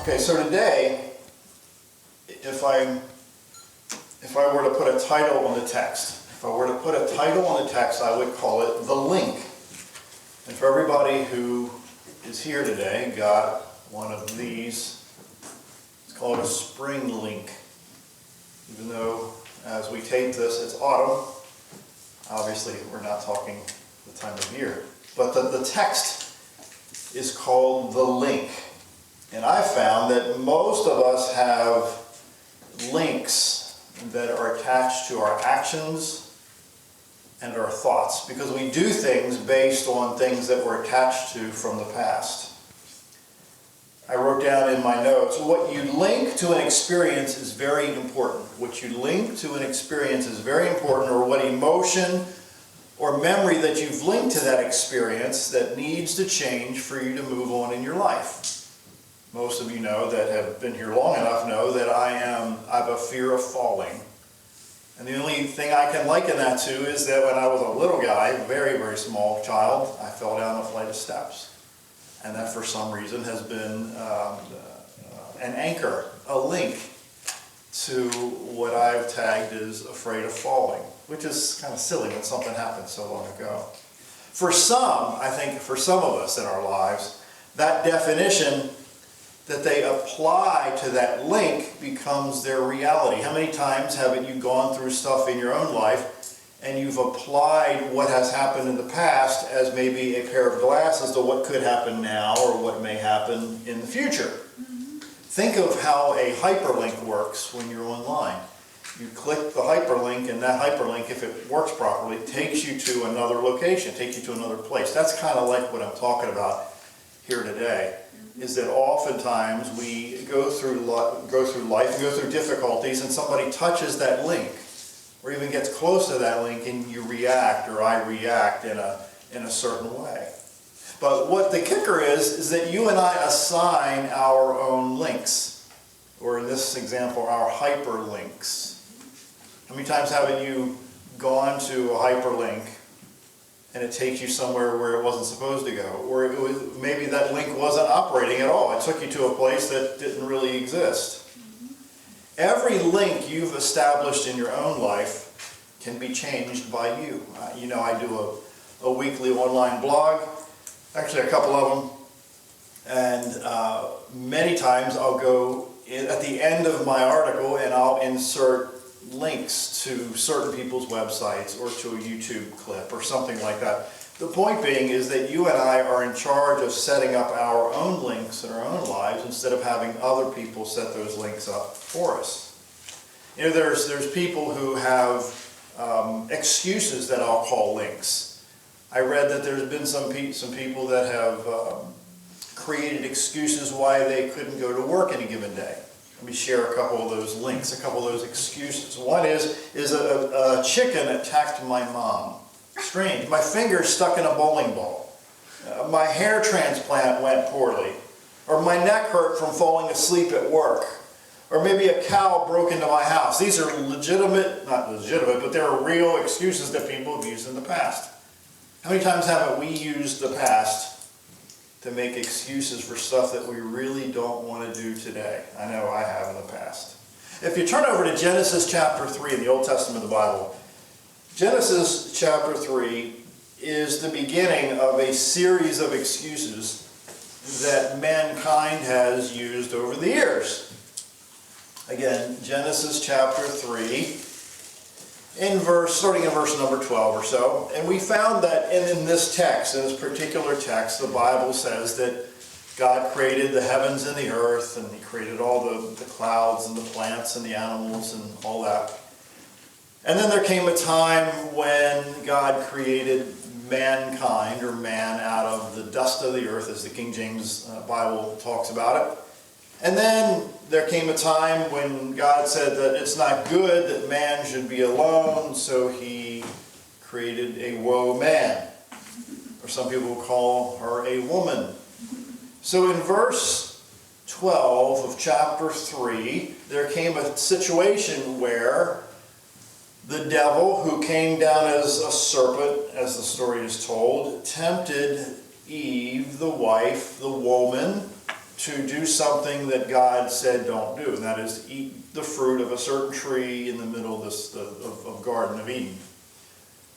Okay, so today, if I were to put a title on the text, I would call it The Link. And for everybody who is here today, got one of these. It's called a spring link. Even though, as we tape this, it's autumn. Obviously, we're not talking the time of year. But the text is called The Link. And I found that most of us have links that are attached to our actions and our thoughts, because we do things based on things that we're attached to from the past. I wrote down in my notes, what you link to an experience is very important. What you link to an experience is very important, or what emotion or memory that you've linked to that experience that needs to change for you to move on in your life. Most of you know that have been here long enough know that I have a fear of falling. And the only thing I can liken that to is that when I was a little guy, very, very small child, I fell down a flight of steps. And that for some reason has been an anchor, a link to what I've tagged as afraid of falling, which is kind of silly when something happened so long ago. For some, I think for some of us in our lives, that definition that they apply to that link becomes their reality. How many times haven't you gone through stuff in your own life and you've applied what has happened in the past as maybe a pair of glasses to what could happen now or what may happen in the future? Mm-hmm. Think of how a hyperlink works when you're online. You click the hyperlink, and that hyperlink, if it works properly, takes you to another location, takes you to another place. That's kind of like what I'm talking about here today. Is that oftentimes we go through life and go through difficulties, and somebody touches that link or even gets close to that link, and you react, or I react in a certain way. But what the kicker is that you and I assign our own links, or in this example, our hyperlinks. How many times haven't you gone to a hyperlink and it takes you somewhere where it wasn't supposed to go? Or maybe that link wasn't operating at all. It took you to a place that didn't really exist. Mm-hmm. Every link you've established in your own life can be changed by you. I do a weekly online blog, actually a couple of them, and many times I'll go at the end of my article and I'll insert links to certain people's websites or to a YouTube clip or something like that. The point being is that you and I are in charge of setting up our own links in our own lives instead of having other people set those links up for us. There's people who have excuses that I'll call links. I read that there's been some people that have created excuses why they couldn't go to work any given day. Let me share a couple of those links, a couple of those excuses. One is a chicken attacked my mom. Strange. My finger stuck in a bowling ball. My hair transplant went poorly. Or my neck hurt from falling asleep at work. Or maybe a cow broke into my house. These are not legitimate, but they're real excuses that people have used in the past. How many times haven't we used the past to make excuses for stuff that we really don't want to do today? I know I have in the past. If you turn over to Genesis chapter 3 in the Old Testament of the Bible, Genesis chapter 3 is the beginning of a series of excuses that mankind has used over the years. Again, Genesis chapter 3, starting in verse number 12 or so. And we found that in this particular text, the Bible says that God created the heavens and the earth, and He created all the clouds and the plants and the animals and all that. And then there came a time when God created mankind, or man, out of the dust of the earth, as the King James Bible talks about it. And then there came a time when God said that it's not good that man should be alone, so He created a woe man. Or some people call her a woman. So in verse 12 of chapter 3, there came a situation where the devil, who came down as a serpent, as the story is told, tempted Eve, the wife, the woman, to do something that God said don't do, and that is to eat the fruit of a certain tree in the middle of this of Garden of Eden.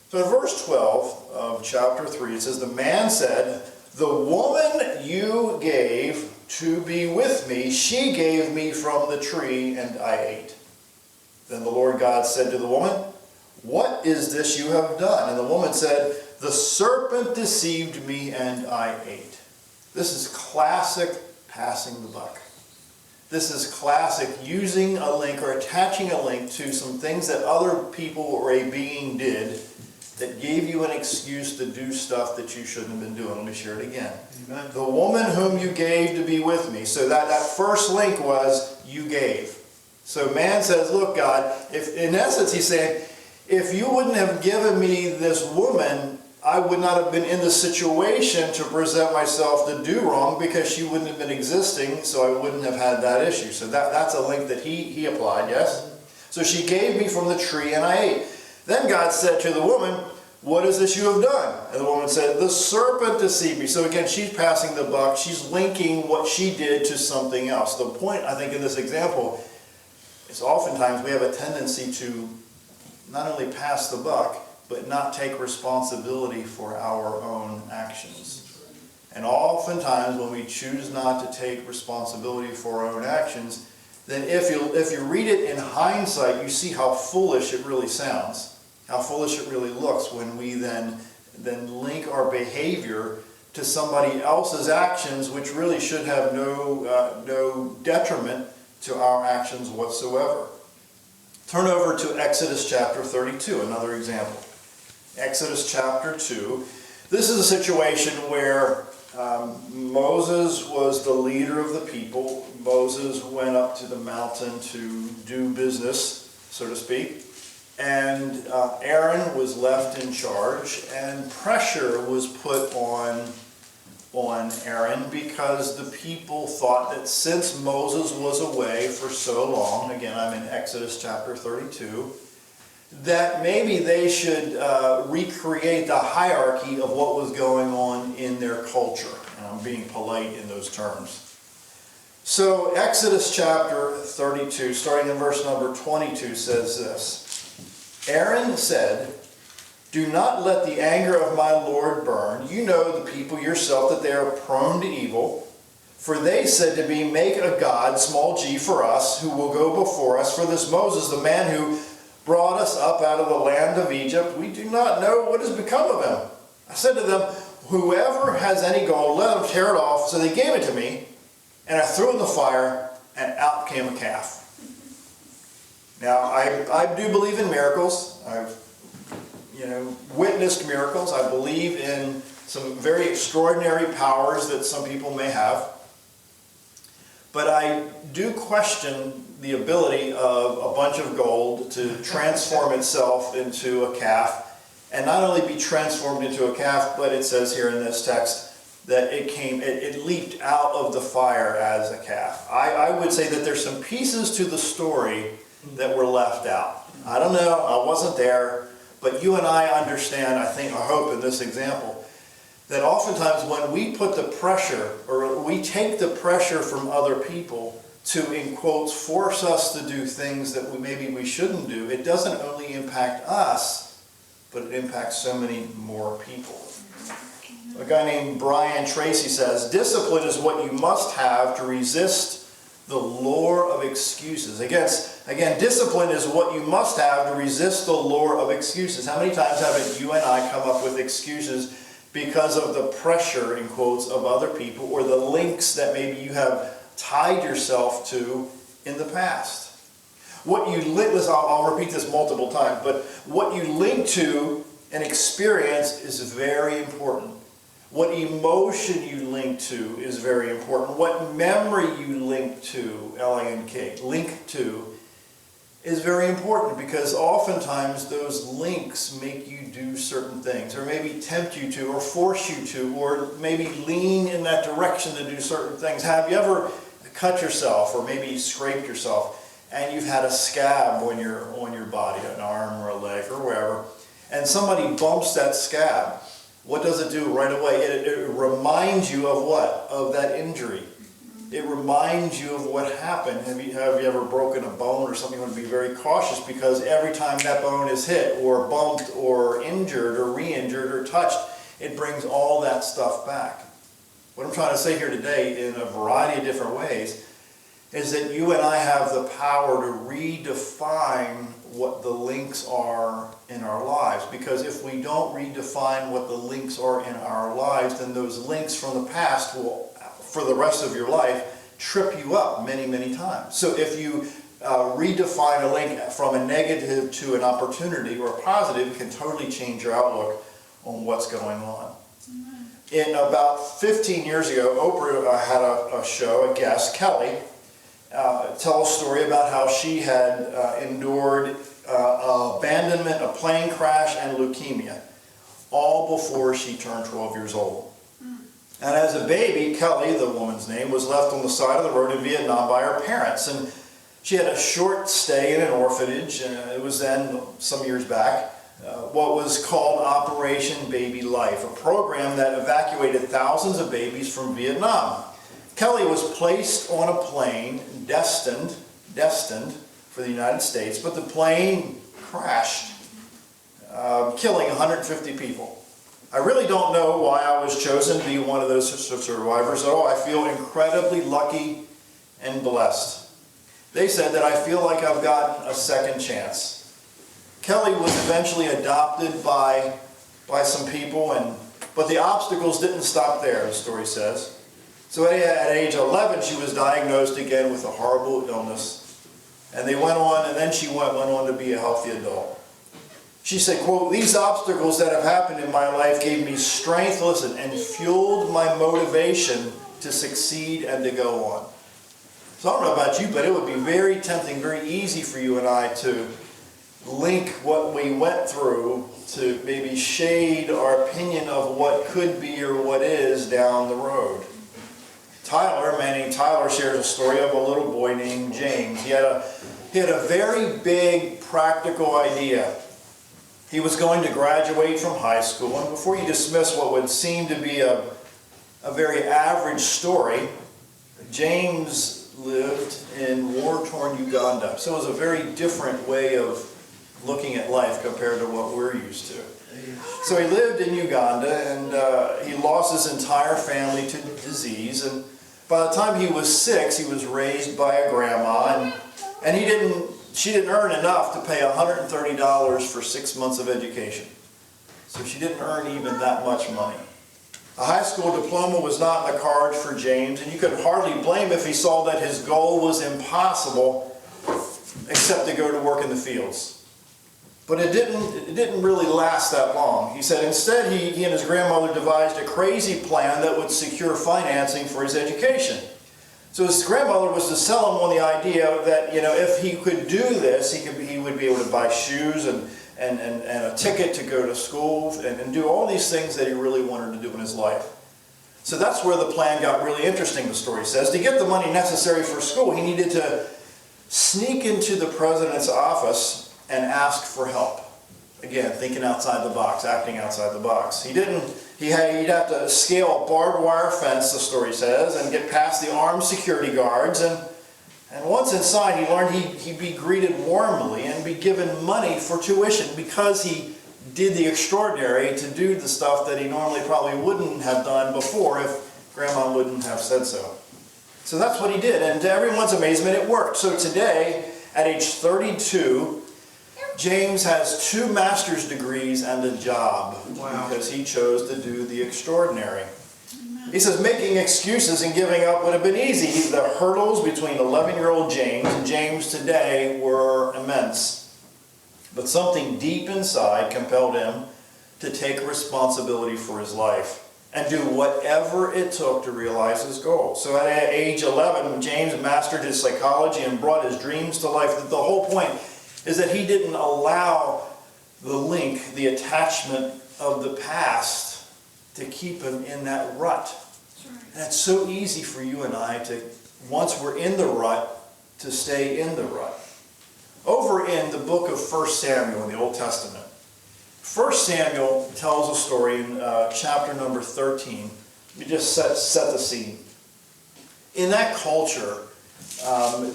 So in verse 12 of chapter 3, it says, the man said, the woman you gave to be with me, she gave me from the tree, and I ate. Then the Lord God said to the woman, what is this you have done? And the woman said, the serpent deceived me, and I ate. This is classic passing the buck. This is classic using a link or attaching a link to some things that other people or a being did that gave you an excuse to do stuff that you shouldn't have been doing. Let me share it again. Amen. The woman whom you gave to be with me. So that first link was you gave. So man says, look, God, if in essence he's saying, if you wouldn't have given me this woman, I would not have been in the situation to present myself to do wrong, because she wouldn't have been existing, so I wouldn't have had that issue. So that's a link that he applied, yes? So she gave me from the tree, and I ate. Then God said to the woman, what is this you have done? And the woman said, the serpent deceived me. So again, she's passing the buck. She's linking what she did to something else. The point, I think, in this example is oftentimes we have a tendency to not only pass the buck, but not take responsibility for our own actions. And oftentimes when we choose not to take responsibility for our own actions, then if you read it in hindsight, you see how foolish it really sounds, how foolish it really looks when we then link our behavior to somebody else's actions, which really should have no detriment to our actions whatsoever. Turn over to Exodus chapter 32, another example. Exodus chapter 2. This is a situation where Moses was the leader of the people. Moses went up to the mountain to do business, so to speak. And Aaron was left in charge, and pressure was put on Aaron because the people thought that since Moses was away for so long, again I'm in Exodus chapter 32, that maybe they should recreate the hierarchy of what was going on in their culture. And I'm being polite in those terms. So Exodus chapter 32, starting in verse number 22, says this. Aaron said, do not let the anger of my Lord burn. You know the people yourself, that they are prone to evil. For they said to me, make a god, small g, for us, who will go before us. For this Moses, the man who brought us up out of the land of Egypt, we do not know what has become of him. I said to them, whoever has any gold, let him tear it off. So they gave it to me, and I threw it in the fire, and out came a calf. Now, I do believe in miracles. I've witnessed miracles. I believe in some very extraordinary powers that some people may have. But I do question the ability of a bunch of gold to transform itself into a calf, and not only be transformed into a calf, but it says here in this text that it leaped out of the fire as a calf. I would say that there's some pieces to the story that were left out. I don't know, I wasn't there, but you and I understand, I hope in this example, that oftentimes when we put the pressure, or we take the pressure from other people to, in quotes, force us to do things that maybe we shouldn't do, it doesn't only impact us, but it impacts so many more people. A guy named Brian Tracy says, discipline is what you must have to resist the lure of excuses. Again, discipline is what you must have to resist the lure of excuses. How many times haven't you and I come up with excuses because of the pressure, in quotes, of other people, or the links that maybe you have tied yourself to in the past? I'll repeat this multiple times, but what you link to an experience is very important. What emotion you link to is very important. What memory you link to, L-I-N-K, link to, is very important, because oftentimes those links make you do certain things, or maybe tempt you to, or force you to, or maybe lean in that direction to do certain things. Have you ever cut yourself, or maybe scraped yourself, and you've had a scab on your body, an arm or a leg or wherever, and somebody bumps that scab? What does it do right away? It reminds you of what? Of that injury. It reminds you of what happened. Have you ever broken a bone or something? You want to be very cautious, because every time that bone is hit or bumped or injured or re-injured or touched, it brings all that stuff back. What I'm trying to say here today, in a variety of different ways, is that you and I have the power to redefine what the links are in our lives. Because if we don't redefine what the links are in our lives, then those links from the past will, for the rest of your life, trip you up many, many times. So if you redefine a link from a negative to an opportunity or a positive, it can totally change your outlook on what's going on. In about 15 years ago, Oprah had a show, a guest, Kelly, tell a story about how she had endured abandonment, a plane crash, and leukemia, all before she turned 12 years old. And as a baby, Kelly, the woman's name, was left on the side of the road in Vietnam by her parents. And she had a short stay in an orphanage, and it was then, some years back, what was called Operation Baby Life, a program that evacuated thousands of babies from Vietnam. Kelly was placed on a plane destined for the United States, but the plane crashed, killing 150 people. I really don't know why I was chosen to be one of those survivors at all. I feel incredibly lucky and blessed. They said that I feel like I've got a second chance. Kelly was eventually adopted by some people, but the obstacles didn't stop there, the story says. So at age 11, she was diagnosed again with a horrible illness. And they went on, and then she went on to be a healthy adult. She said, quote, "These obstacles that have happened in my life gave me strength, listen, and fueled my motivation to succeed and to go on." So I don't know about you, but it would be very tempting, very easy for you and I to link what we went through to maybe shade our opinion of what could be or what is down the road. Tyler, a man named Tyler, shares a story of a little boy named James. He had a very big practical idea. He was going to graduate from high school, and before you dismiss what would seem to be a very average story, James lived in war-torn Uganda. So it was a very different way of looking at life compared to what we're used to. So he lived in Uganda, and he lost his entire family to disease. And by the time he was 6, he was raised by a grandma, and she didn't earn enough to pay $130 for 6 months of education. So she didn't earn even that much money. A high school diploma was not in the cards for James, and you could hardly blame him if he saw that his goal was impossible except to go to work in the fields. But it didn't really last that long. He said instead he and his grandmother devised a crazy plan that would secure financing for his education. So his grandmother was to sell him on the idea that, if he could do this, he would be able to buy shoes and a ticket to go to school and do all these things that he really wanted to do in his life. So that's where the plan got really interesting, the story says. To get the money necessary for school, he needed to sneak into the president's office and ask for help. Again, thinking outside the box, acting outside the box. He'd have to scale a barbed wire fence, the story says, and get past the armed security guards. And once inside, he learned he'd be greeted warmly and be given money for tuition because he did the extraordinary to do the stuff that he normally probably wouldn't have done before if Grandma wouldn't have said so. So that's what he did, and to everyone's amazement, it worked. So today, at age 32, James has 2 master's degrees and a job. Wow. Because he chose to do the extraordinary. He says making excuses and giving up would have been easy. The hurdles between 11-year-old James and James today were immense. But something deep inside compelled him to take responsibility for his life and do whatever it took to realize his goal. So at age 11, James mastered his psychology and brought his dreams to life. The whole point is that he didn't allow the link, the attachment of the past to keep him in that rut. And it's so easy for you and I to, once we're in the rut, to stay in the rut. Over in the book of 1 Samuel in the Old Testament, 1 Samuel tells a story in chapter number 13. Let me just set the scene. in that culture,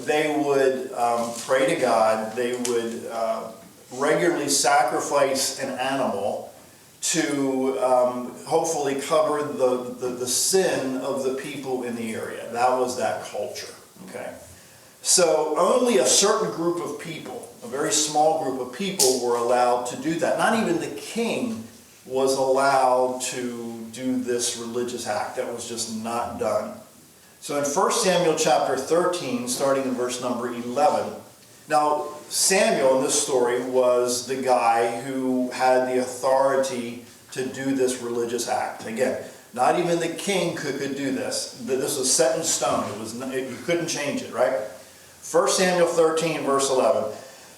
they would pray to God. They would regularly sacrifice an animal to hopefully cover the sin of the people in the area. That was that culture. Okay, so only a certain group of people, a very small group of people, were allowed to do that. Not even the king was allowed to do this religious act. That was just not done. So in 1 Samuel chapter 13, starting in verse number 11, now Samuel in this story was the guy who had the authority to do this religious act. Again, not even the king could do this. This was set in stone. You couldn't change it, right? 1 Samuel 13, verse 11.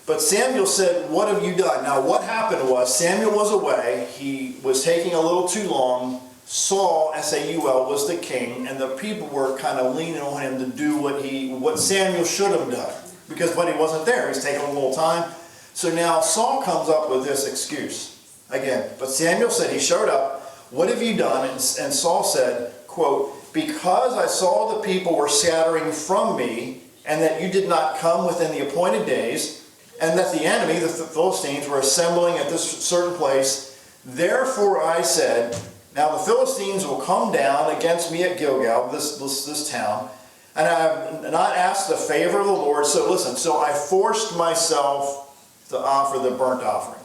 But Samuel said, "What have you done?" Now what happened was, Samuel was away. He was taking a little too long. Saul, S-A-U-L, was the king, and the people were kind of leaning on him to do what Samuel should have done. Because when he wasn't there, he was taking a little time. So now Saul comes up with this excuse. Again, but Samuel said, he showed up, "What have you done?" And Saul said, quote, "Because I saw the people were scattering from me, and that you did not come within the appointed days, and that the enemy, the Philistines, were assembling at this certain place, therefore I said, now the Philistines will come down against me at Gilgal," this town, "and I have not asked the favor of the Lord." So listen, so I forced myself to offer the burnt offering.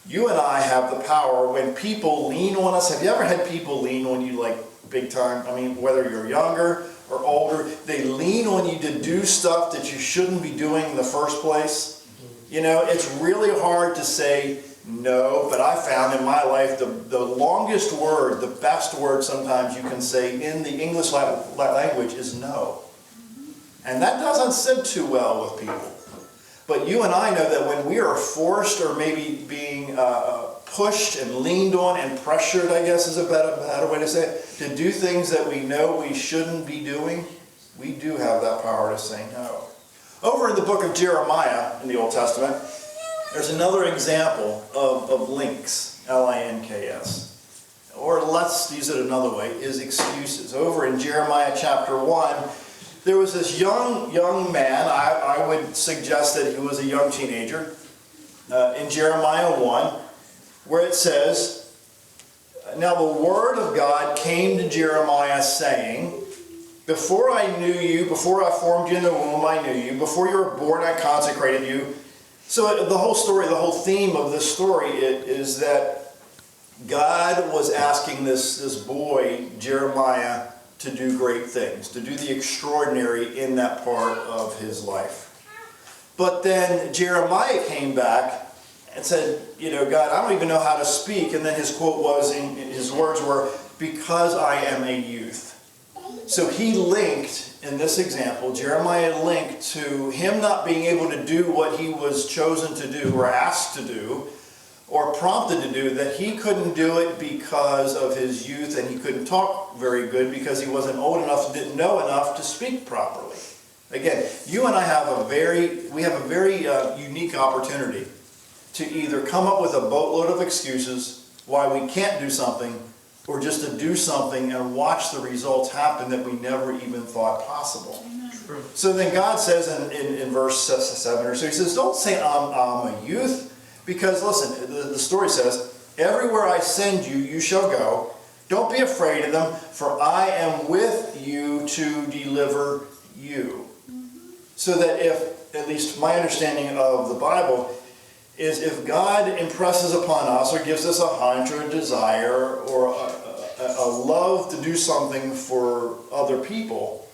You and I have the power when people lean on us. Have you ever had people lean on you like big time? I mean, whether you're younger or older, they lean on you to do stuff that you shouldn't be doing in the first place. You know, it's really hard to say no, but I found in my life the longest word, the best word sometimes you can say in the English language is no. And that doesn't sit too well with people. But you and I know that when we are forced or maybe being pushed and leaned on and pressured, I guess is a better way to say it, to do things that we know we shouldn't be doing, we do have that power to say no. Over in the book of Jeremiah in the Old Testament, there's another example of links, L-I-N-K-S. Or let's use it another way, is excuses. Over in Jeremiah chapter 1, there was this young man, I would suggest that he was a young teenager, in Jeremiah 1, where it says, "Now the word of God came to Jeremiah saying, before I knew you, before I formed you in the womb, I knew you. Before you were born, I consecrated you." So the whole story, the whole theme of this story is that God was asking this boy, Jeremiah, to do great things, to do the extraordinary in that part of his life. But then Jeremiah came back and said, you know, "God, I don't even know how to speak." And then his quote was, his words were, "Because I am a youth." So he linked, in this example, Jeremiah linked to him not being able to do what he was chosen to do or asked to do or prompted to do, that he couldn't do it because of his youth, and he couldn't talk very good because he wasn't old enough, didn't know enough to speak properly. Again, you and I have a very unique opportunity to either come up with a boatload of excuses why we can't do something, or just to do something and watch the results happen that we never even thought possible. True. So then God says in verse 7 or so, he says, "Don't say I'm a youth, because listen, the story says, everywhere I send you, you shall go. Don't be afraid of them, for I am with you to deliver you." So that if, at least my understanding of the Bible, is if God impresses upon us or gives us a hunch or a desire or a love to do something for other people,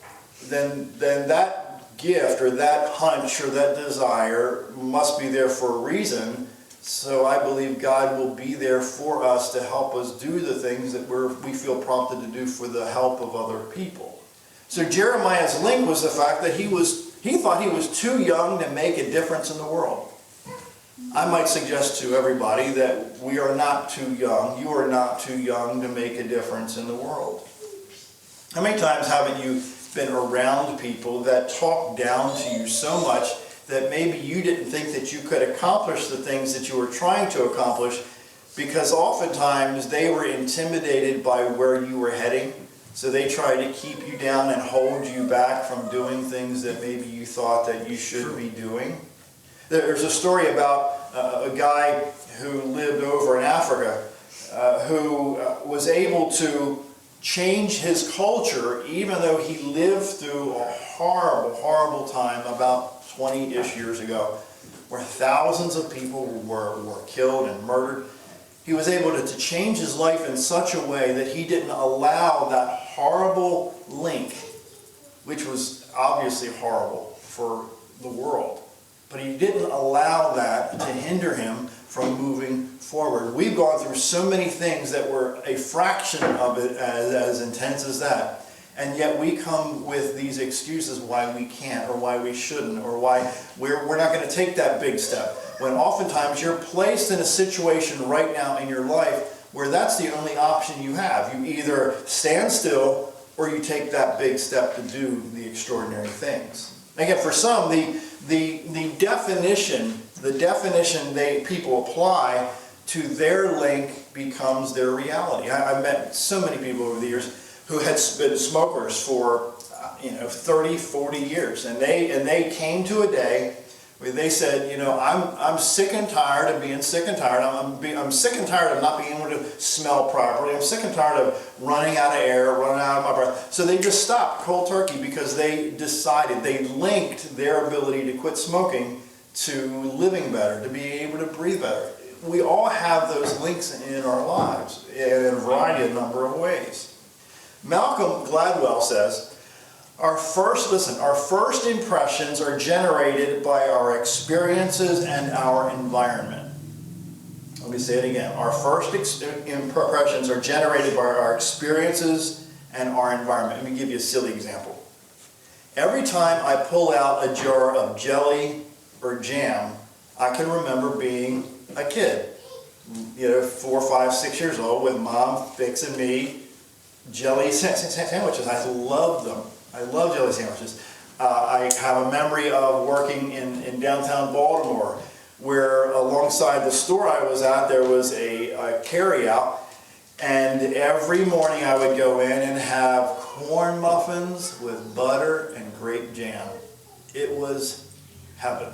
then that gift or that hunch or that desire must be there for a reason. So I believe God will be there for us to help us do the things that we feel prompted to do for the help of other people. So Jeremiah's link was the fact that he thought he was too young to make a difference in the world. I might suggest to everybody that we are not too young. You are not too young to make a difference in the world. How many times haven't you been around people that talk down to you so much that maybe you didn't think that you could accomplish the things that you were trying to accomplish, because oftentimes they were intimidated by where you were heading, So they try to keep you down and hold you back from doing things that maybe you thought that you should be doing. There's a story about a guy who lived over in Africa who was able to change his culture even though he lived through a horrible, horrible time about 20-ish years ago where thousands of people were killed and murdered. He was able to change his life in such a way that he didn't allow that horrible link, which was obviously horrible for the world, but he didn't allow that to hinder him from moving forward. We've gone through so many things that were a fraction of it as intense as that, and yet we come with these excuses why we can't or why we shouldn't or why we're not going to take that big step, when oftentimes you're placed in a situation right now in your life where that's the only option you have. You either stand still or you take that big step to do the extraordinary things. Again, for some, the definition people apply to their link becomes their reality. I've met so many people over the years who had been smokers for 30, 40 years, and they came to a day where they said, I'm sick and tired of being sick and tired. I'm sick and tired of not being able to smell properly. I'm sick and tired of running out of air, running out of my breath. So they just stopped cold turkey because they decided, they linked their ability to quit smoking to living better, to be able to breathe better. We all have those links in our lives in a variety of number of ways. Malcolm Gladwell says, our first impressions are generated by our experiences and our environment. Let me say it again. Our first impressions are generated by our experiences and our environment. Let me give you a silly example. Every time I pull out a jar of jelly or jam, I can remember being a kid, 4, 5, 6 years old, with Mom fixing me jelly sandwiches. I love them. I love jelly sandwiches. I have a memory of working in downtown Baltimore where alongside the store I was at there was a carry-out, and every morning I would go in and have corn muffins with butter and grape jam. It was heaven.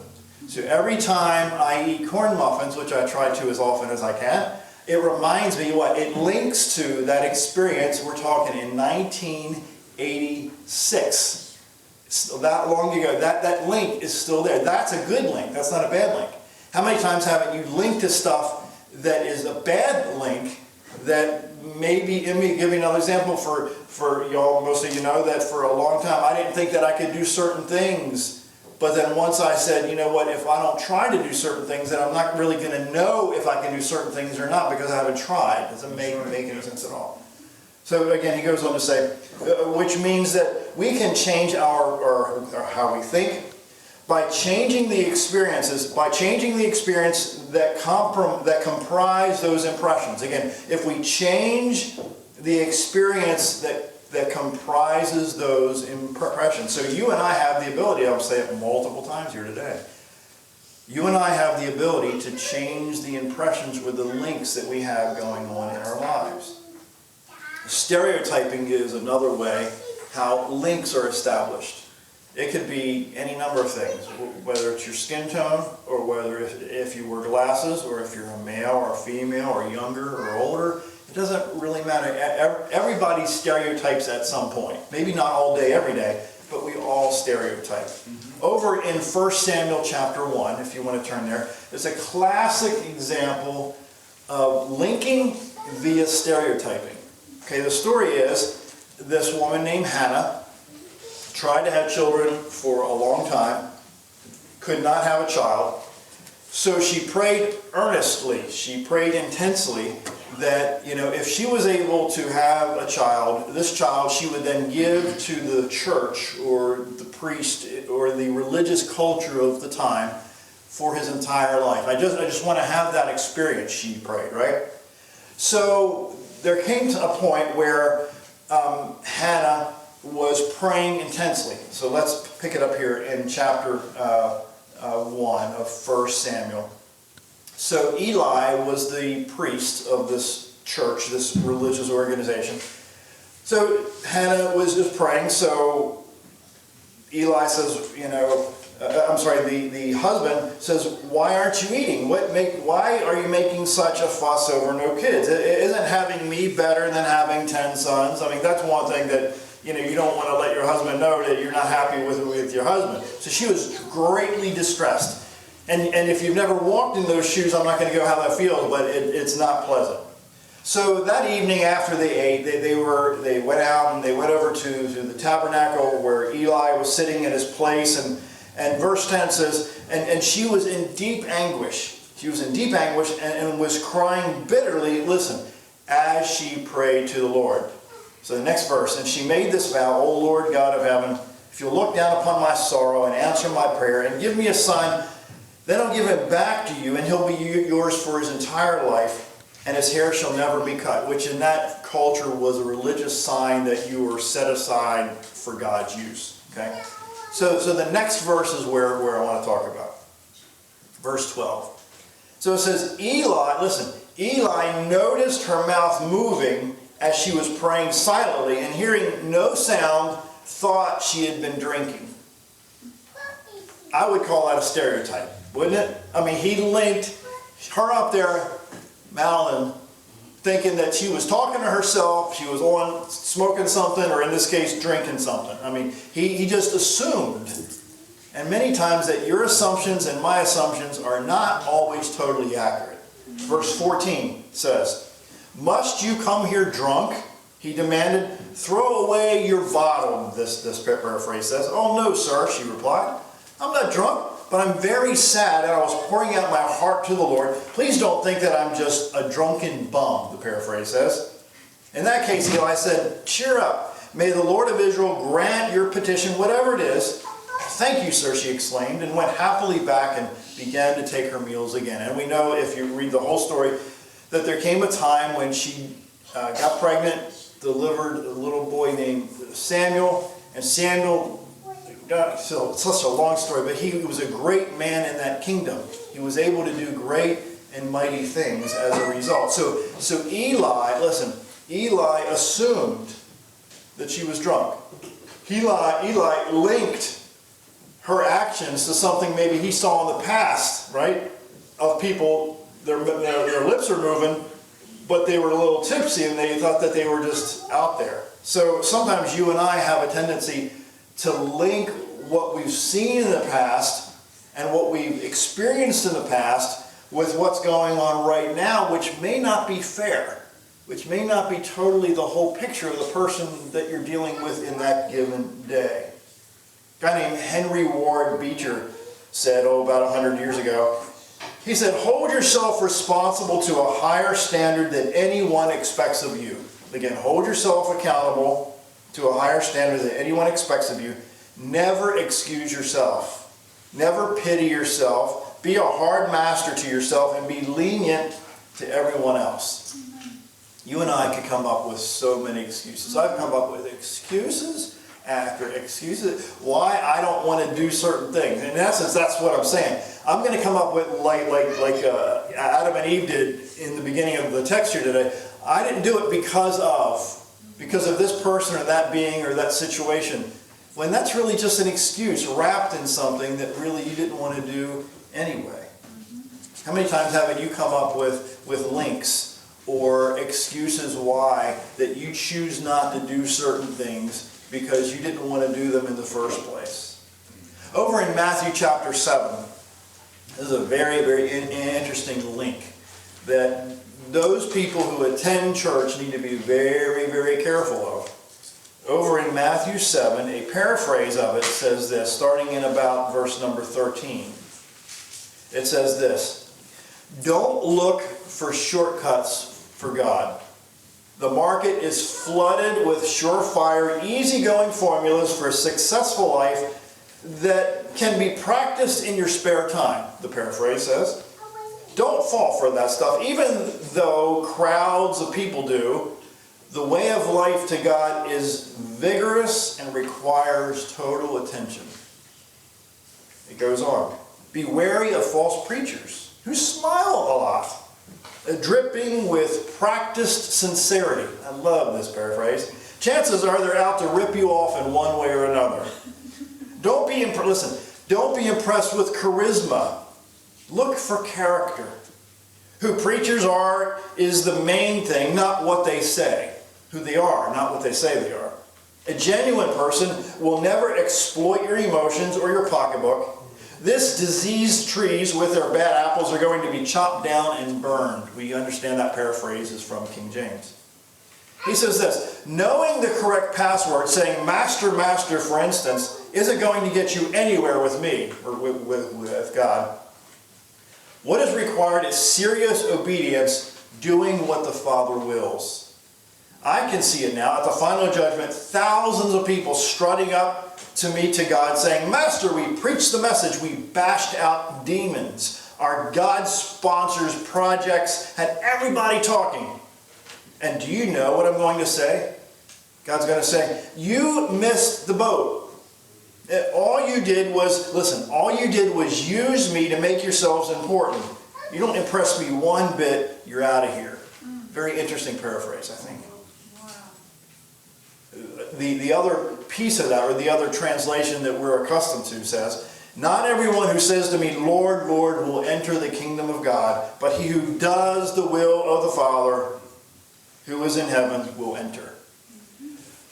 So every time I eat corn muffins, which I try to as often as I can, it reminds me what? It links to that experience. We're talking in 1986. It's that long ago. That link is still there. That's a good link. That's not a bad link. How many times haven't you linked to stuff that is a bad link that maybe, let me give you another example for y'all, most of you know that for a long time I didn't think that I could do certain things. But then once I said, you know what, if I don't try to do certain things, then I'm not really going to know if I can do certain things or not because I haven't tried. It doesn't make any sense at all. So again, he goes on to say, which means that we can change our how we think by changing the experiences, by changing the experience that comprise those impressions. Again, if we change the experience that comprises those impressions. So you and I have the ability, I'll say it multiple times here today, you and I have the ability to change the impressions with the links that we have going on in our lives. Stereotyping is another way how links are established. It could be any number of things, whether it's your skin tone, or whether if you wear glasses, or if you're a male or a female, or younger or older. It doesn't really matter. Everybody stereotypes at some point. Maybe not all day, every day, but we all stereotype. Mm-hmm. Over in 1 Samuel chapter 1, if you want to turn there, there's a classic example of linking via stereotyping. Okay, the story is this woman named Hannah tried to have children for a long time, could not have a child, so she prayed earnestly, she prayed intensely that, if she was able to have a child, this child she would then give to the church or the priest or the religious culture of the time for his entire life. I just want to have that experience, she prayed, right? So there came to a point where Hannah was praying intensely. So let's pick it up here in chapter 1 of 1 Samuel. So Eli was the priest of this church, this religious organization. So Hannah was just praying, so Eli says, the husband says, why aren't you eating? Why are you making such a fuss over no kids? Isn't having me better than having 10 sons? I mean, that's one thing that, you don't want to let your husband know that you're not happy with your husband. So she was greatly distressed. And if you've never walked in those shoes, I'm not going to go how that feels, but it's not pleasant. So that evening after they ate, they went out and they went over to the tabernacle where Eli was sitting in his place. And verse 10 says, and she was in deep anguish. She was in deep anguish and was crying bitterly, listen, as she prayed to the Lord. So the next verse, and she made this vow, O Lord God of heaven, if you'll look down upon my sorrow and answer my prayer and give me a sign, then I'll give him back to you and he'll be yours for his entire life. And his hair shall never be cut, which in that culture was a religious sign that you were set aside for God's use. Okay? So the next verse is where I want to talk about. Verse 12. So it says, Eli noticed her mouth moving as she was praying silently, and hearing no sound, thought she had been drinking. I would call that a stereotype, wouldn't it? I mean, he linked her up there, Madeline, thinking that she was talking to herself, she was on smoking something, or in this case, drinking something. I mean, he just assumed. And many times that your assumptions and my assumptions are not always totally accurate. Verse 14 says, must you come here drunk? He demanded. Throw away your bottle, this paraphrase says. Oh no, sir, she replied. I'm not drunk, but I'm very sad and I was pouring out my heart to the Lord. Please don't think that I'm just a drunken bum, the paraphrase says. In that case, Eli said, cheer up. May the Lord of Israel grant your petition, whatever it is. Thank you, sir, she exclaimed, and went happily back and began to take her meals again. And we know, if you read the whole story, that there came a time when she got pregnant, delivered a little boy named Samuel, and Samuel, so it's such a long story, but he was a great man in that kingdom. He was able to do great and mighty things as a result. So Eli assumed that she was drunk. Eli linked her actions to something maybe he saw in the past, right? Of people, their lips are moving, but they were a little tipsy and they thought that they were just out there. So sometimes you and I have a tendency to link what we've seen in the past and what we've experienced in the past with what's going on right now, which may not be fair, which may not be totally the whole picture of the person that you're dealing with in that given day. A guy named Henry Ward Beecher said, about 100 years ago, he said, hold yourself responsible to a higher standard than anyone expects of you. Again, hold yourself accountable to a higher standard than anyone expects of you. Never excuse yourself. Never pity yourself. Be a hard master to yourself and be lenient to everyone else. You and I could come up with so many excuses. I've come up with excuses after excuses why I don't want to do certain things. In essence, that's what I'm saying. I'm going to come up with like Adam and Eve did in the beginning of the text here today. I didn't do it because of this person or that being or that situation, when that's really just an excuse wrapped in something that really you didn't want to do anyway. How many times haven't you come up with links or excuses why that you choose not to do certain things because you didn't want to do them in the first place? Over in Matthew chapter 7, this is a very, very interesting link that those people who attend church need to be very, very careful of. Over in Matthew 7, a paraphrase of it says this, starting in about verse number 13. It says this, don't look for shortcuts for God. The market is flooded with surefire, easygoing formulas for a successful life that can be practiced in your spare time, the paraphrase says. Don't fall for that stuff. Even though crowds of people do, the way of life to God is vigorous and requires total attention. It goes on. Be wary of false preachers who smile a lot, dripping with practiced sincerity. I love this paraphrase. chances are they're out to rip you off in one way or another. Don't be impressed with charisma. Look for character. Who preachers are is the main thing, not what they say. Who they are, not what they say they are. A genuine person will never exploit your emotions or your pocketbook. This diseased trees with their bad apples are going to be chopped down and burned. We understand that paraphrase is from King James. He says this, knowing the correct password, saying master, master, for instance, isn't going to get you anywhere with me, or with God. What is required is serious obedience, doing what the Father wills. I can see it now. At the final judgment, thousands of people strutting up to me, to God, saying, Master, we preached the message. We bashed out demons. Our God sponsors projects, had everybody talking. And do you know what I'm going to say? God's going to say, you missed the boat. All you did was, listen, all you did was use me to make yourselves important. You don't impress me one bit, you're out of here. Very interesting paraphrase, I think. The other piece of that, or the other translation that we're accustomed to says, not everyone who says to me, Lord, Lord, will enter the kingdom of God, but he who does the will of the Father who is in heaven will enter.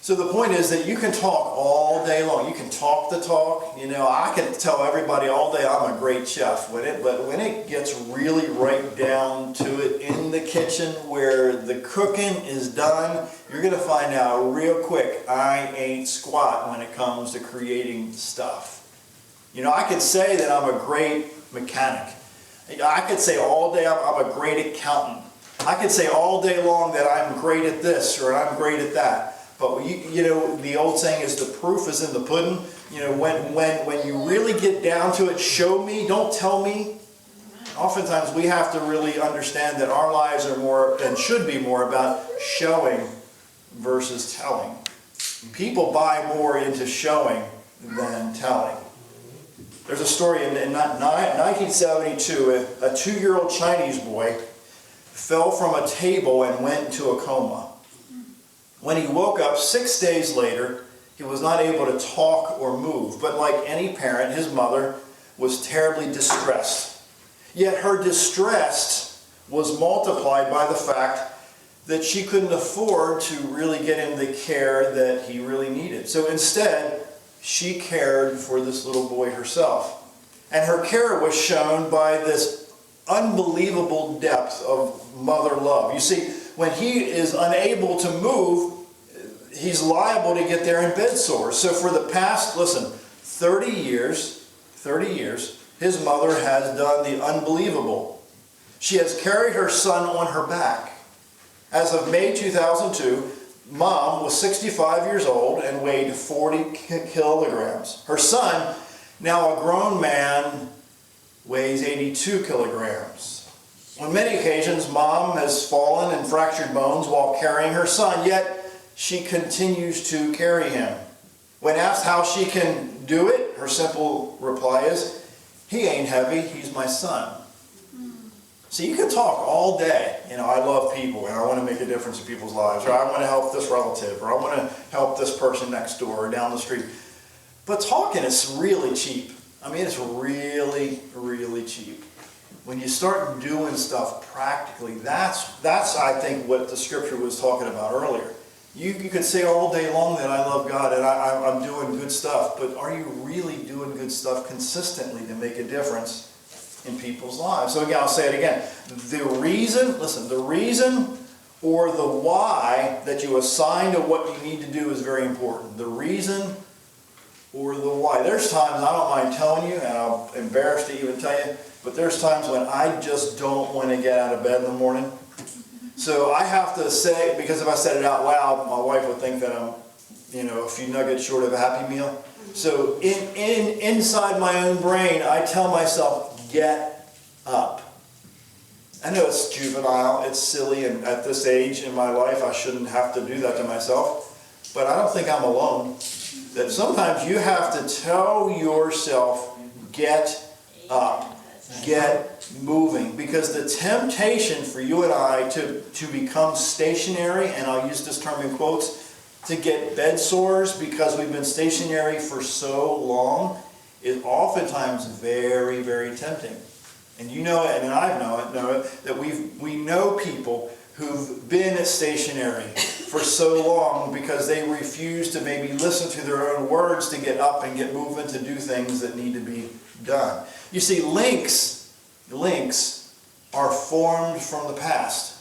So the point is that you can talk all day long. You can talk the talk. You know, I can tell everybody all day I'm a great chef. But when it gets really right down to it in the kitchen where the cooking is done, you're going to find out real quick I ain't squat when it comes to creating stuff. You know, I could say that I'm a great mechanic. I could say all day I'm a great accountant. I could say all day long that I'm great at this or I'm great at that. But you know, the old saying is the proof is in the pudding. You know, when you really get down to it, show me, don't tell me. Oftentimes we have to really understand that our lives are more and should be more about showing versus telling. People buy more into showing than telling. There's a story in 1972, a 2-year-old Chinese boy fell from a table and went into a coma. When he woke up 6 days later, he was not able to talk or move. But like any parent, his mother was terribly distressed. Yet her distress was multiplied by the fact that she couldn't afford to really get him the care that he really needed. So instead, she cared for this little boy herself. And her care was shown by this unbelievable depth of mother love. You see, when he is unable to move, he's liable to get there in bed sores. So for the past, 30 years, his mother has done the unbelievable. She has carried her son on her back. As of May 2002, Mom was 65 years old and weighed 40 kilograms. Her son, now a grown man, weighs 82 kilograms. On many occasions, Mom has fallen and fractured bones while carrying her son, yet she continues to carry him. When asked how she can do it, her simple reply is, he ain't heavy, he's my son. So you can talk all day, you know, I love people and I want to make a difference in people's lives, or I want to help this relative, or I want to help this person next door or down the street. But talking is really cheap. I mean, it's really, really cheap. When you start doing stuff practically, that's I think what the scripture was talking about earlier. You could say all day long that I love God and I'm doing good stuff, but are you really doing good stuff consistently to make a difference in people's lives? So again, I'll say it again. The reason or the why that you assign to what you need to do is very important. The reason or the why. There's times, I don't mind telling you, and I'm embarrassed to even tell you, but there's times when I just don't want to get out of bed in the morning. So I have to say, because if I said it out loud, my wife would think that I'm, you know, a few nuggets short of a Happy Meal. So inside my own brain, I tell myself, get up. I know it's juvenile, it's silly, and at this age in my life, I shouldn't have to do that to myself. But I don't think I'm alone. That sometimes you have to tell yourself, get up. Get moving, because the temptation for you and I to become stationary, and I'll use this term in quotes, to get bed sores because we've been stationary for so long is oftentimes very, very tempting. And you know it, and I know it, that we know people who've been stationary for so long because they refuse to maybe listen to their own words to get up and get moving to do things that need to be done. You see, links are formed from the past.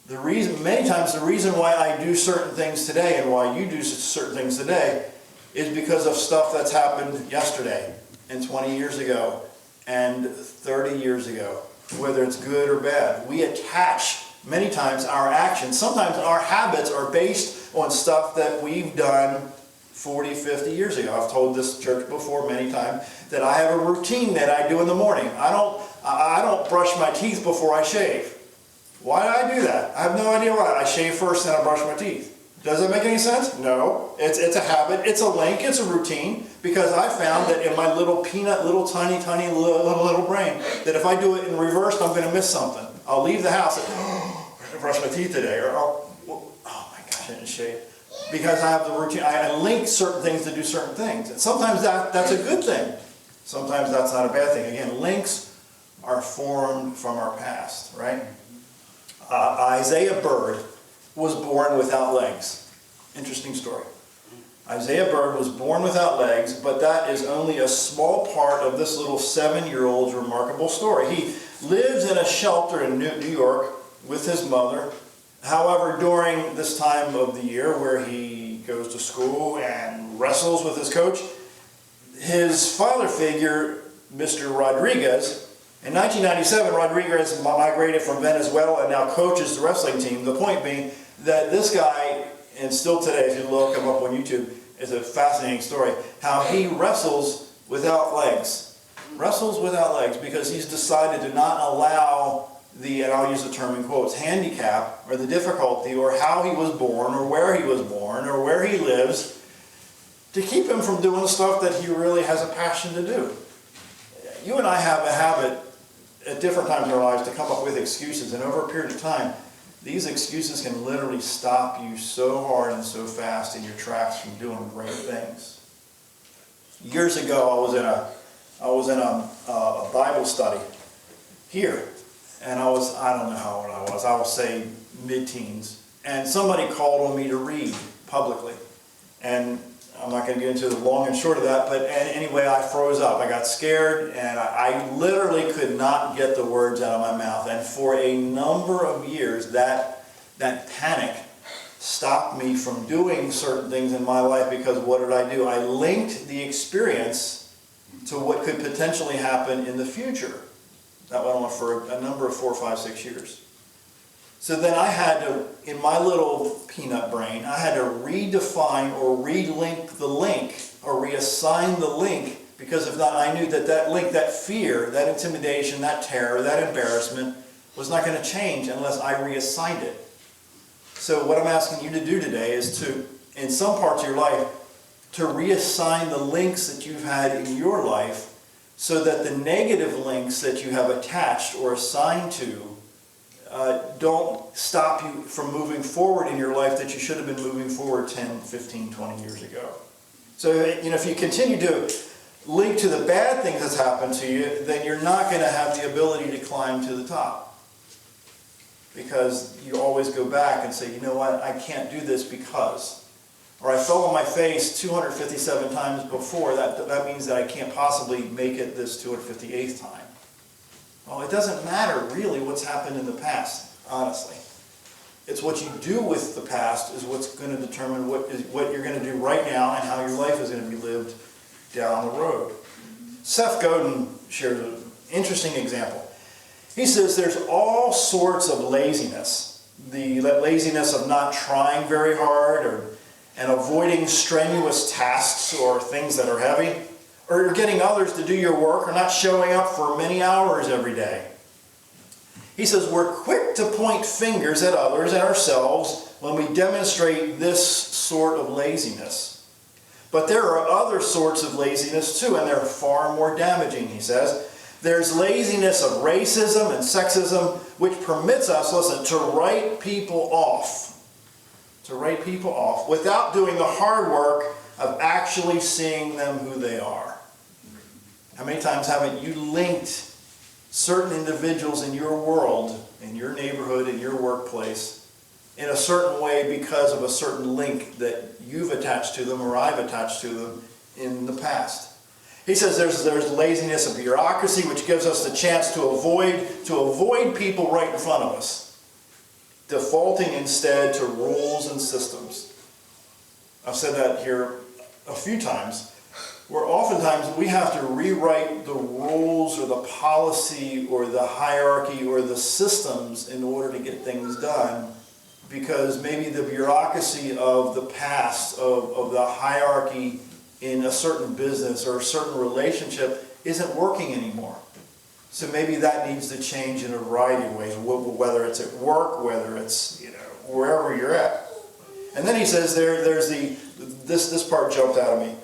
Many times the reason why I do certain things today and why you do certain things today is because of stuff that's happened yesterday and 20 years ago and 30 years ago, whether it's good or bad. We attach many times our actions. Sometimes our habits are based on stuff that we've done 40, 50 years ago. I've told this church before many times that I have a routine that I do in the morning. I don't brush my teeth before I shave. Why do I do that? I have no idea why. I shave first, then I brush my teeth. Does that make any sense? No. It's a habit. It's a link. It's a routine. Because I found that in my little peanut, little tiny little brain, that if I do it in reverse, I'm going to miss something. I'll leave the house and, oh, I'm going to brush my teeth today. Or, oh my gosh, I didn't shave. Because I have the routine. I link certain things to do certain things. And sometimes that's a good thing. Sometimes that's not a bad thing. Again, links are formed from our past, right? Isaiah Bird was born without legs. Interesting story. Isaiah Bird was born without legs, but that is only a small part of this little 7-year-old's remarkable story. He lives in a shelter in New York with his mother. However, during this time of the year where he goes to school and wrestles with his coach, his father figure, Mr. Rodriguez, in 1997, Rodriguez migrated from Venezuela and now coaches the wrestling team. The point being that this guy, and still today, if you look him up on YouTube, is a fascinating story, how he wrestles without legs. Wrestles without legs because he's decided to not allow the, and I'll use the term in quotes, handicap or the difficulty or how he was born or where he was born or where he lives to keep him from doing stuff that he really has a passion to do. You and I have a habit at different times in our lives to come up with excuses, and over a period of time, these excuses can literally stop you so hard and so fast in your tracks from doing great things. Years ago, I was in a Bible study here, and I don't know how old I was. I will say mid-teens, and somebody called on me to read publicly, and I'm not going to get into the long and short of that, but anyway, I froze up. I got scared, and I literally could not get the words out of my mouth. And for a number of years, that panic stopped me from doing certain things in my life because what did I do? I linked the experience to what could potentially happen in the future. That went on for a number of 4, 5, 6 years. So then I had to, in my little peanut brain, I had to redefine or relink the link or reassign the link, because if not, I knew that link, that fear, that intimidation, that terror, that embarrassment was not going to change unless I reassigned it. So what I'm asking you to do today is to, in some parts of your life, to reassign the links that you've had in your life so that the negative links that you have attached or assigned to don't stop you from moving forward in your life that you should have been moving forward 10, 15, 20 years ago. So, if you continue to link to the bad things that's happened to you, then you're not going to have the ability to climb to the top. Because you always go back and say, you know what, I can't do this because. Or I fell on my face 257 times before, that means that I can't possibly make it this 258th time. Well, it doesn't matter really what's happened in the past, honestly. It's what you do with the past is what's going to determine what you're going to do right now and how your life is going to be lived down the road. Seth Godin shares an interesting example. He says there's all sorts of laziness. The laziness of not trying very hard and avoiding strenuous tasks or things that are heavy, or getting others to do your work, or not showing up for many hours every day. He says we're quick to point fingers at others and ourselves when we demonstrate this sort of laziness. But there are other sorts of laziness too, and they're far more damaging, he says. There's laziness of racism and sexism, which permits us, listen, to write people off, to write people off without doing the hard work of actually seeing them who they are. How many times haven't you linked certain individuals in your world, in your neighborhood, in your workplace, in a certain way because of a certain link that you've attached to them or I've attached to them in the past? He says there's laziness and bureaucracy, which gives us the chance to avoid people right in front of us, defaulting instead to rules and systems. I've said that here a few times, where oftentimes we have to rewrite the rules or the policy or the hierarchy or the systems in order to get things done, because maybe the bureaucracy of the past, of the hierarchy in a certain business or a certain relationship isn't working anymore. So maybe that needs to change in a variety of ways, whether it's at work, whether it's wherever you're at. And then he says there's this part jumped out at me.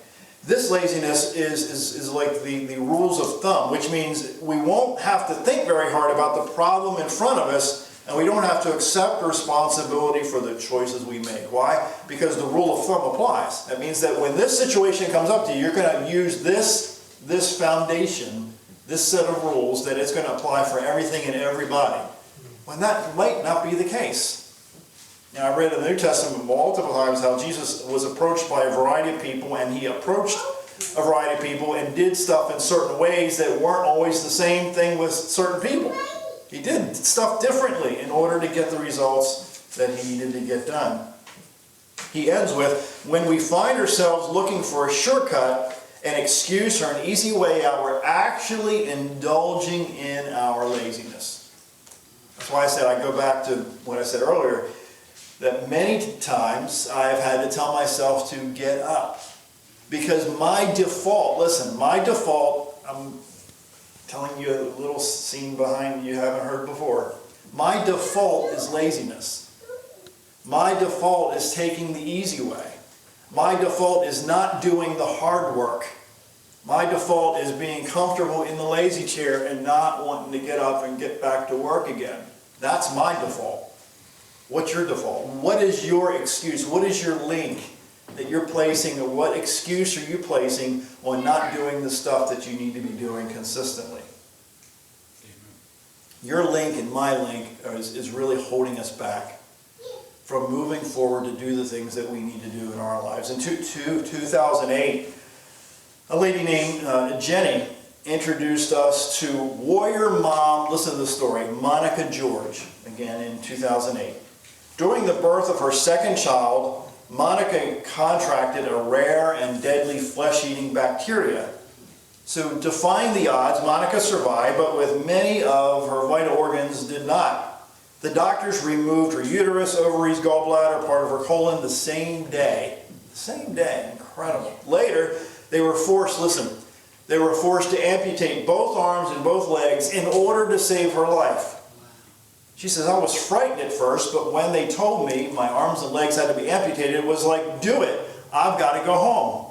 This laziness is like the rules of thumb, which means we won't have to think very hard about the problem in front of us, and we don't have to accept responsibility for the choices we make. Why? Because the rule of thumb applies. That means that when this situation comes up to you, you're going to use this foundation, this set of rules, that it's going to apply for everything and everybody. When that might not be the case. Now, I read in the New Testament multiple times how Jesus was approached by a variety of people, and he approached a variety of people and did stuff in certain ways that weren't always the same thing with certain people. He did stuff differently in order to get the results that he needed to get done. He ends with, when we find ourselves looking for a shortcut, an excuse, or an easy way out, we're actually indulging in our laziness. That's why I said, I go back to what I said earlier, that many times I have had to tell myself to get up. Because my default, listen, my default, I'm telling you a little scene behind you haven't heard before. My default is laziness. My default is taking the easy way. My default is not doing the hard work. My default is being comfortable in the lazy chair and not wanting to get up and get back to work again. That's my default. What's your default? What is your excuse? What is your link that you're placing, or what excuse are you placing on not doing the stuff that you need to be doing consistently? Your link and my link is really holding us back from moving forward to do the things that we need to do in our lives. In 2008, a lady named Jenny introduced us to warrior mom, listen to the story, Monica George, again in 2008. During the birth of her second child, Monica contracted a rare and deadly flesh-eating bacteria. So, defying the odds, Monica survived, but with many of her vital organs did not. The doctors removed her uterus, ovaries, gallbladder, part of her colon the same day. The same day. Incredible. Later, they were forced to amputate both arms and both legs in order to save her life. She says, I was frightened at first, but when they told me my arms and legs had to be amputated, it was like, do it. I've got to go home.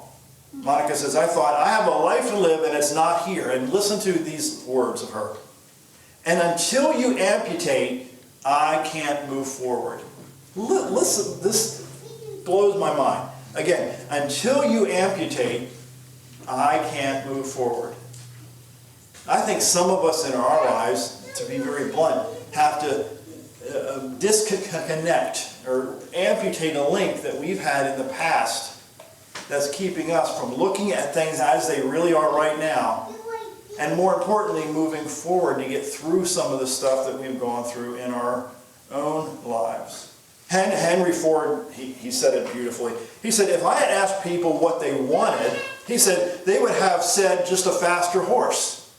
Monica says, I thought, I have a life to live and it's not here. And listen to these words of her. And until you amputate, I can't move forward. Listen, this blows my mind. Again, until you amputate, I can't move forward. I think some of us in our lives, to be very blunt, have to disconnect or amputate a link that we've had in the past that's keeping us from looking at things as they really are right now, and more importantly, moving forward to get through some of the stuff that we've gone through in our own lives. Henry Ford, he said it beautifully. He said, if I had asked people what they wanted, he said, they would have said just a faster horse.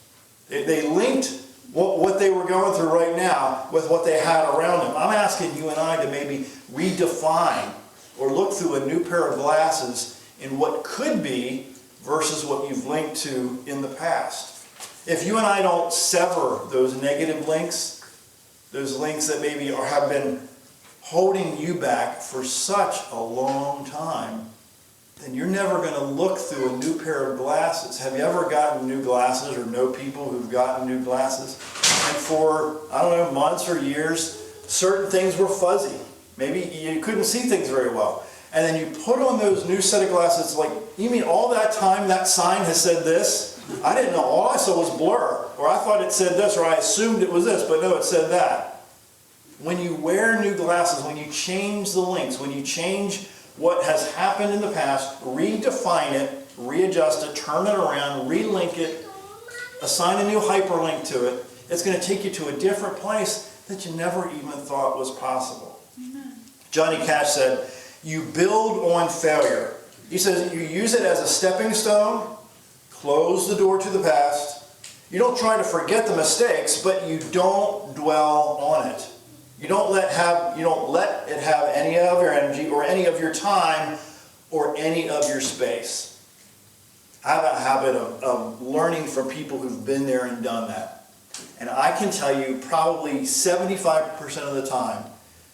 They linked what they were going through right now with what they had around them. I'm asking you and I to maybe redefine or look through a new pair of glasses in what could be versus what you've linked to in the past. If you and I don't sever those negative links, those links that maybe have been holding you back for such a long time, then you're never going to look through a new pair of glasses. Have you ever gotten new glasses or know people who've gotten new glasses? And for, I don't know, months or years, certain things were fuzzy. Maybe you couldn't see things very well. And then you put on those new set of glasses, like, you mean all that time that sign has said this? I didn't know. All I saw was blur. Or I thought it said this, or I assumed it was this, but no, it said that. When you wear new glasses, when you change the links, when you change what has happened in the past, redefine it, readjust it, turn it around, relink it, assign a new hyperlink to it, it's going to take you to a different place that you never even thought was possible. Amen. Johnny Cash said, you build on failure. He says you use it as a stepping stone, close the door to the past. You don't try to forget the mistakes, but you don't dwell on it. You don't let it have any of your energy or any of your time or any of your space. I have a habit of learning from people who've been there and done that. And I can tell you probably 75% of the time,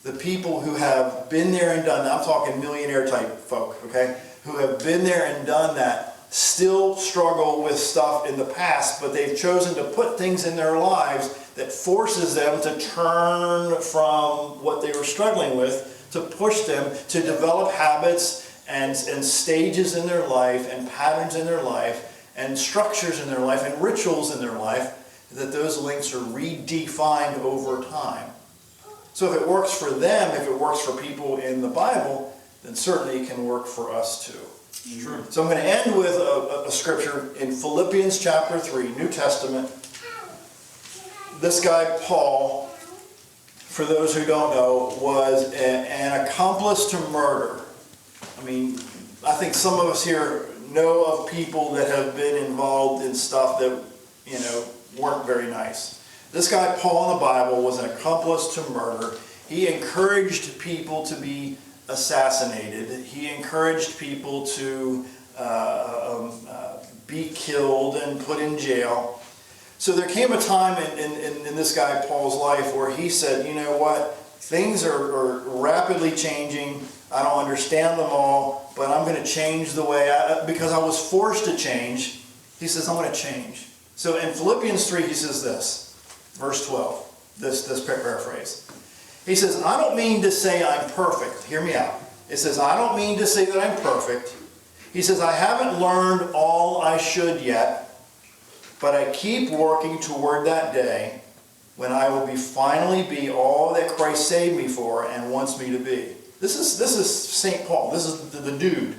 the people who have been there and done that, I'm talking millionaire type folk, okay, who have been there and done that, still struggle with stuff in the past, but they've chosen to put things in their lives that forces them to turn from what they were struggling with, to push them to develop habits and stages in their life and patterns in their life and structures in their life and rituals in their life, that those links are redefined over time. So if it works for them, if it works for people in the Bible, then certainly it can work for us too. True. So I'm going to end with a scripture in Philippians chapter 3, New Testament. This guy, Paul, for those who don't know, was an accomplice to murder. I mean, I think some of us here know of people that have been involved in stuff that, weren't very nice. This guy, Paul in the Bible, was an accomplice to murder. He encouraged people to be assassinated. He encouraged people to be killed and put in jail. So there came a time in this guy Paul's life where he said, you know what, things are rapidly changing. I don't understand them all, but I'm going to change the way, because I was forced to change. He says, I'm going to change. So in Philippians 3, he says this, verse 12, this paraphrase. He says, I don't mean to say I'm perfect. Hear me out. It says, I don't mean to say that I'm perfect. He says, I haven't learned all I should yet, but I keep working toward that day when I will finally be all that Christ saved me for and wants me to be. This is St. Paul. This is the dude,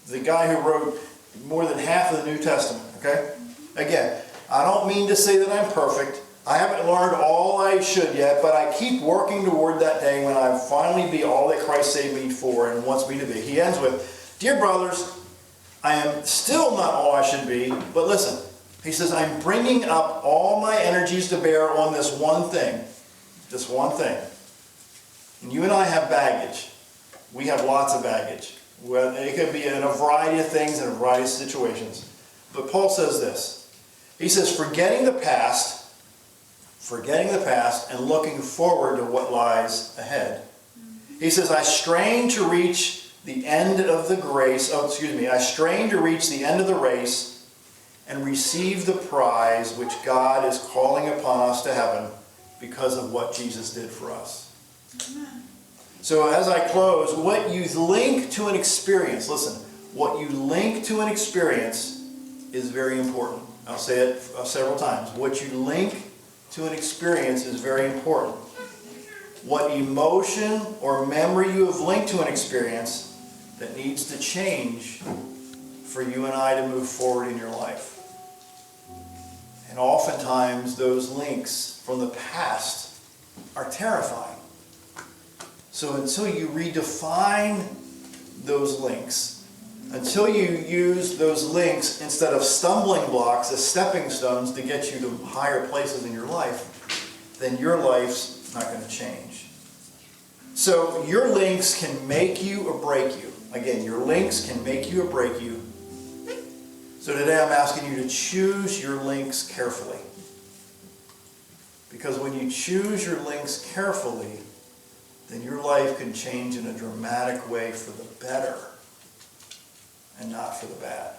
the guy who wrote more than half of the New Testament. Okay? Again, I don't mean to say that I'm perfect. I haven't learned all I should yet, but I keep working toward that day when I finally be all that Christ saved me for and wants me to be. He ends with, dear brothers, I am still not all I should be, but listen. He says, I'm bringing up all my energies to bear on this one thing. This one thing. And you and I have baggage. We have lots of baggage. It could be in a variety of things in a variety of situations. But Paul says this. He says, forgetting the past and looking forward to what lies ahead. He says, I strain to reach the end of the I strain to reach the end of the race and receive the prize which God is calling upon us to heaven because of what Jesus did for us. Amen. So as I close, what you link to an experience, listen, what you link to an experience is very important. I'll say it several times. What you link to an experience is very important. What emotion or memory you have linked to an experience that needs to change for you and I to move forward in your life. And oftentimes those links from the past are terrifying. So until you redefine those links, until you use those links instead of stumbling blocks as stepping stones to get you to higher places in your life, then your life's not going to change. So your links can make you or break you. Again, your links can make you or break you. So today I'm asking you to choose your links carefully. Because when you choose your links carefully, then your life can change in a dramatic way for the better and not for the bad.